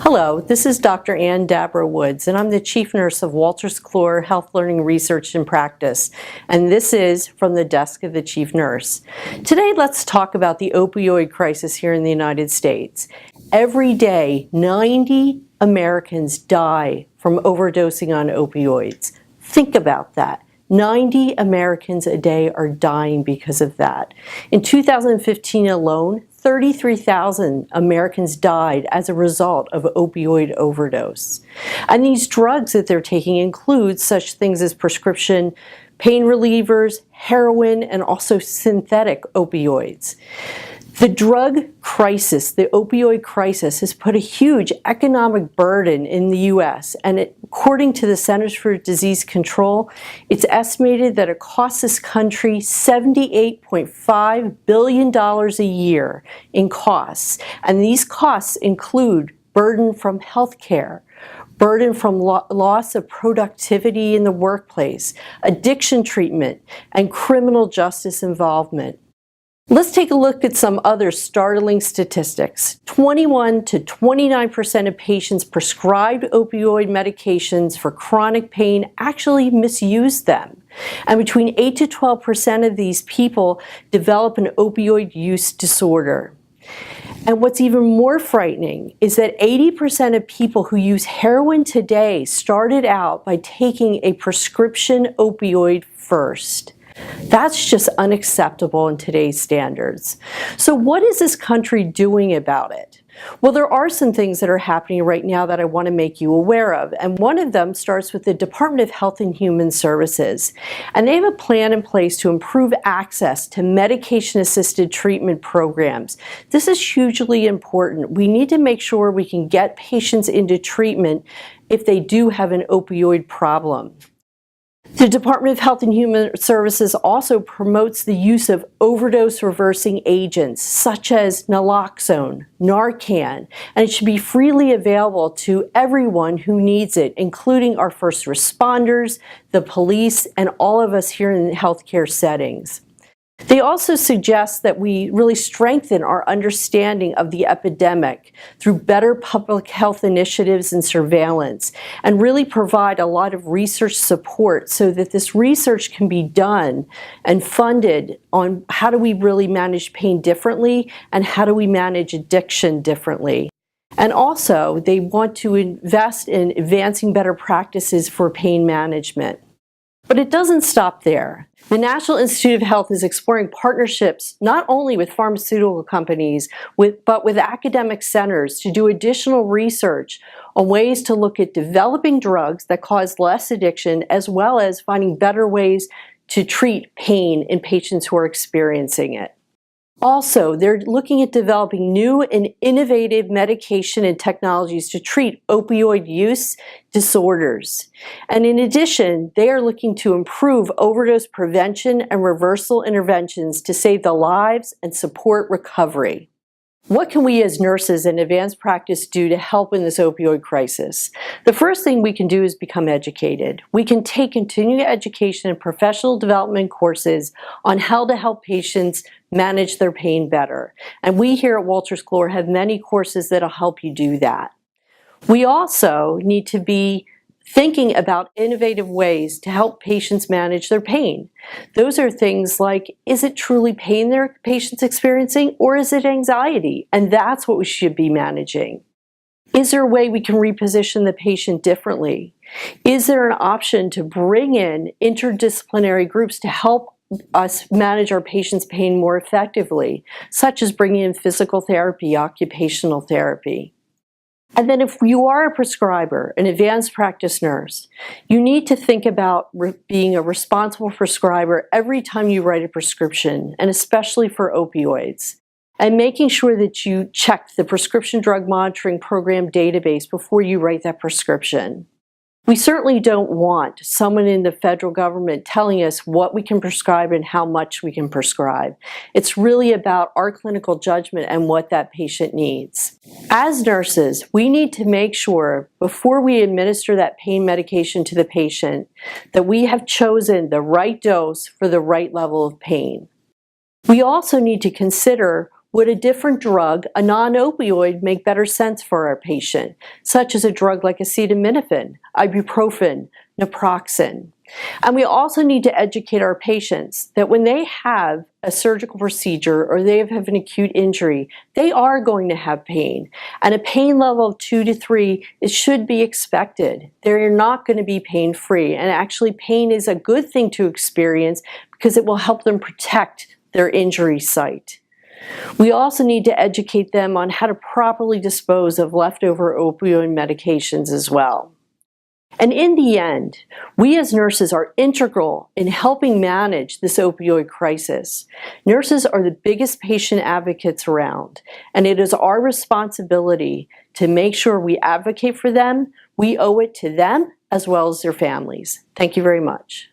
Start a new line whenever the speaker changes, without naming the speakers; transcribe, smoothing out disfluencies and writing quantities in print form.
Hello, this is Dr. Ann Dabra Woods, and I'm the Chief Nurse of Wolters Kluwer Health Learning Research and Practice, and this is From the Desk of the Chief Nurse. Today, let's talk about the opioid crisis here in the United States. Every day, 90 Americans die from overdosing on opioids. Think about that. 90 Americans a day are dying because of that. In 2015 alone, 33,000 Americans died as a result of opioid overdose. And these drugs that they're taking include such things as prescription pain relievers, heroin, and also synthetic opioids. The drug crisis, the opioid crisis, has put a huge economic burden in the U.S. and according to the Centers for Disease Control, it's estimated that it costs this country $78.5 billion a year in costs. And these costs include burden from health care, burden from loss of productivity in the workplace, addiction treatment, and criminal justice involvement. Let's take a look at some other startling statistics. 21 to 29% of patients prescribed opioid medications for chronic pain actually misuse them. And between 8 to 12% of these people develop an opioid use disorder. And what's even more frightening is that 80% of people who use heroin today started out by taking a prescription opioid first. That's just unacceptable in today's standards. So what is this country doing about it? Well, there are some things that are happening right now that I want to make you aware of. And one of them starts with the Department of Health and Human Services. And they have a plan in place to improve access to medication-assisted treatment programs. This is hugely important. We need to make sure we can get patients into treatment if they do have an opioid problem. The Department of Health and Human Services also promotes the use of overdose reversing agents such as naloxone, Narcan, and it should be freely available to everyone who needs it, including our first responders, the police, and all of us here in healthcare settings. They also suggest that we really strengthen our understanding of the epidemic through better public health initiatives and surveillance, and really provide a lot of research support so that this research can be done and funded on how do we really manage pain differently and how do we manage addiction differently. And also, they want to invest in advancing better practices for pain management. But it doesn't stop there. The National Institute of Health is exploring partnerships not only with pharmaceutical companies, but with academic centers to do additional research on ways to look at developing drugs that cause less addiction, as well as finding better ways to treat pain in patients who are experiencing it. Also, they're looking at developing new and innovative medication and technologies to treat opioid use disorders. And in addition, they are looking to improve overdose prevention and reversal interventions to save the lives and support recovery. What can we as nurses in advanced practice do to help in this opioid crisis? The first thing we can do is become educated. We can take continuing education and professional development courses on how to help patients manage their pain better. And we here at Wolters Kluwer have many courses that'll help you do that. We also need to be thinking about innovative ways to help patients manage their pain. Those are things like, is it truly pain their patient's experiencing, or is it anxiety? And that's what we should be managing. Is there a way we can reposition the patient differently? Is there an option to bring in interdisciplinary groups to help us manage our patient's pain more effectively, such as bringing in physical therapy, occupational therapy? And then if you are a prescriber, an advanced practice nurse, you need to think about being a responsible prescriber every time you write a prescription, and especially for opioids. And making sure that you check the Prescription Drug Monitoring Program database before you write that prescription. We certainly don't want someone in the federal government telling us what we can prescribe and how much we can prescribe. It's really about our clinical judgment and what that patient needs. As nurses, we need to make sure before we administer that pain medication to the patient that we have chosen the right dose for the right level of pain. We also need to consider would a different drug, a non-opioid, make better sense for our patient, such as a drug like acetaminophen, ibuprofen, naproxen? And we also need to educate our patients that when they have a surgical procedure or they have an acute injury, they are going to have pain. And a pain level of 2 to 3 should be expected. They're not going to be pain-free. And actually, pain is a good thing to experience because it will help them protect their injury site. We also need to educate them on how to properly dispose of leftover opioid medications as well. And in the end, we as nurses are integral in helping manage this opioid crisis. Nurses are the biggest patient advocates around, and it is our responsibility to make sure we advocate for them. We owe it to them as well as their families. Thank you very much.